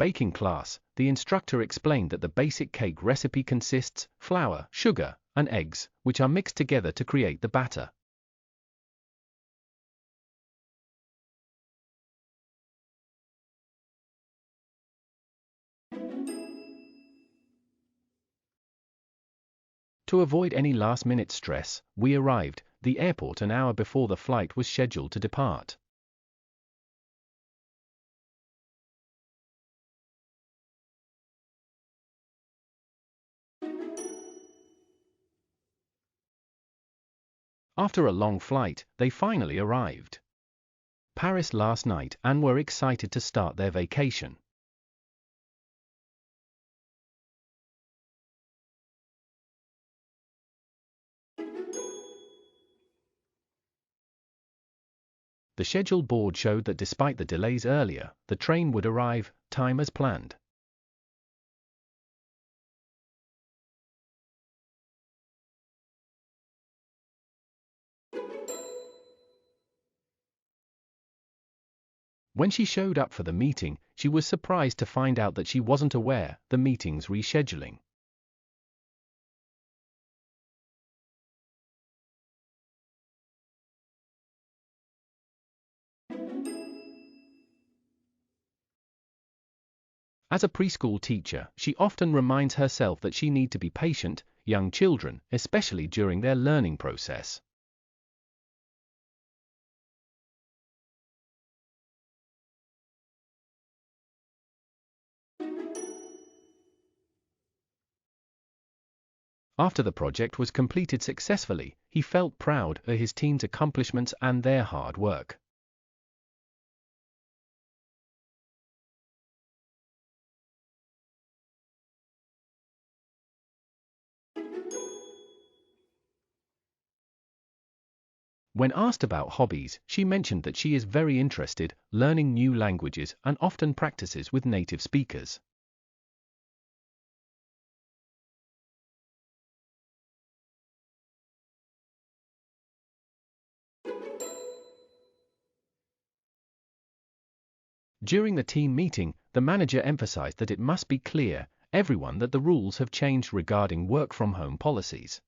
baking class, the instructor explained that the basic cake recipe consists of flour, sugar, and eggs, which are mixed together to create the batter. To avoid any last-minute stress, we arrived at the airport an hour before the flight was scheduled to depart. After a long flight, they finally arrived in Paris last night and were excited to start their vacation. The schedule board showed that despite the delays earlier, the train would arrive on time as planned. When she showed up for the meeting, she was surprised to find out that she wasn't aware of the meeting's rescheduling. As a preschool teacher, she often reminds herself that she needs to be patient with young children, especially during their learning process. After the project was completed successfully, he felt proud of his team's accomplishments and their hard work. When asked about hobbies, she mentioned that she is very interested in learning new languages and often practices with native speakers. During the team meeting, the manager emphasized that it must be clear to everyone that the rules have changed regarding work-from-home policies.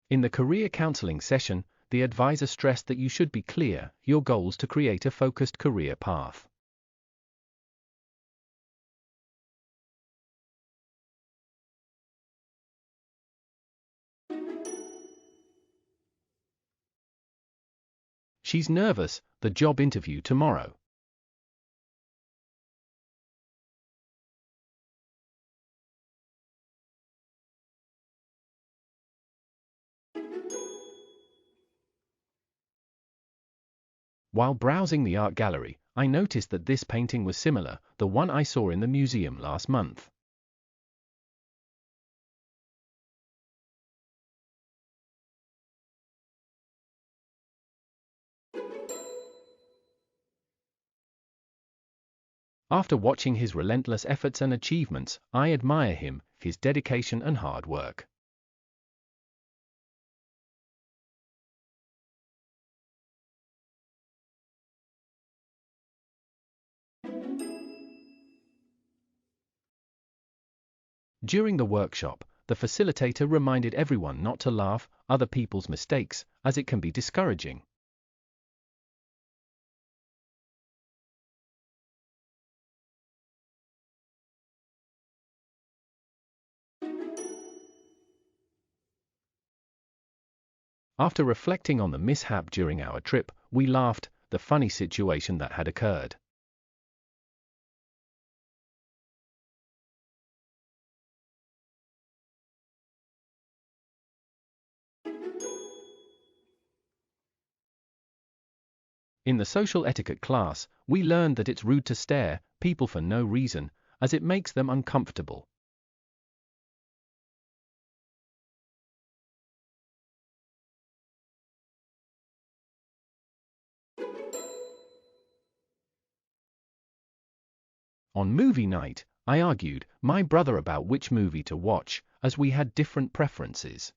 In the career counseling session, the advisor stressed that you should be clear about your goals to create a focused career path. She's nervous, the job interview tomorrow. While browsing the art gallery, I noticed that this painting was similar to the one I saw in the museum last month. After watching his relentless efforts and achievements, I admire him for his dedication and hard work. During the workshop, the facilitator reminded everyone not to laugh at other people's mistakes, as it can be discouraging. After reflecting on the mishap during our trip, we laughed at the funny situation that had occurred. In the social etiquette class, we learned that it's rude to stare at people for no reason, as it makes them uncomfortable. On movie night, I argued my brother about which movie to watch, as we had different preferences.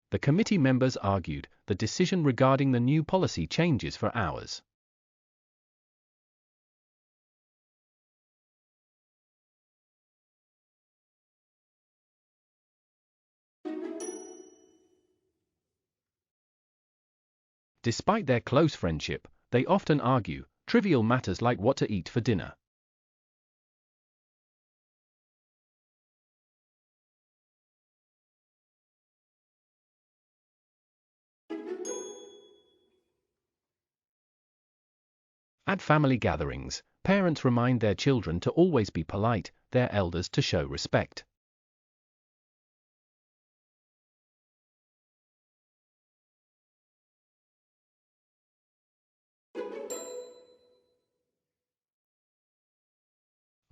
The committee members argued the decision regarding the new policy changes for hours. Despite their close friendship, they often argue trivial matters like what to eat for dinner. At family gatherings, parents remind their children to always be polite, their elders to show respect.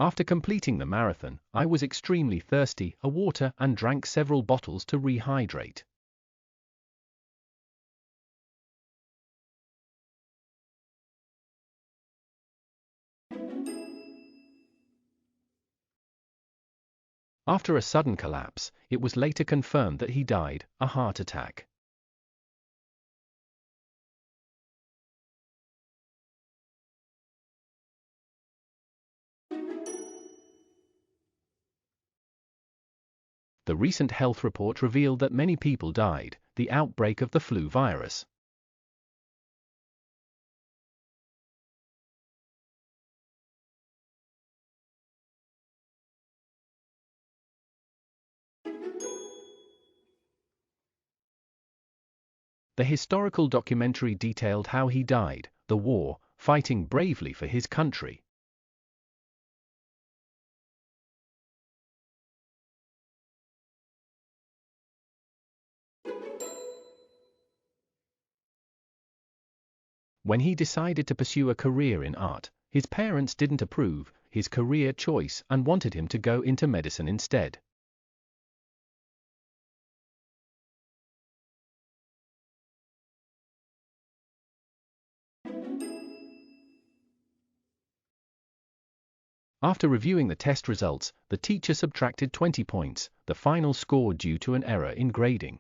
After completing the marathon, I was extremely thirsty for water and drank several bottles to rehydrate. After a sudden collapse, it was later confirmed that he died, a heart attack. The recent health report revealed that many people died, the outbreak of the flu virus. The historical documentary detailed how he died, the war, fighting bravely for his country. When he decided to pursue a career in art, his parents didn't approve his career choice and wanted him to go into medicine instead. After reviewing the test results, the teacher subtracted 20 points, the final score due to an error in grading.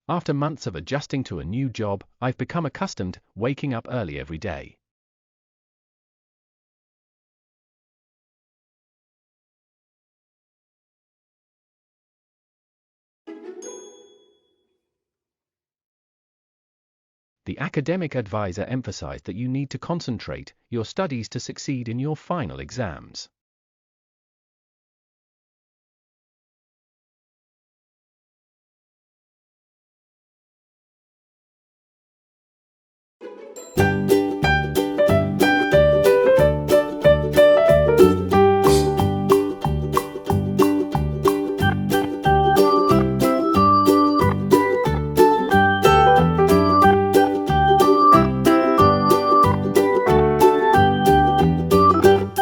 After months of adjusting to a new job, I've become accustomed waking up early every day. The academic advisor emphasized that you need to concentrate your studies to succeed in your final exams.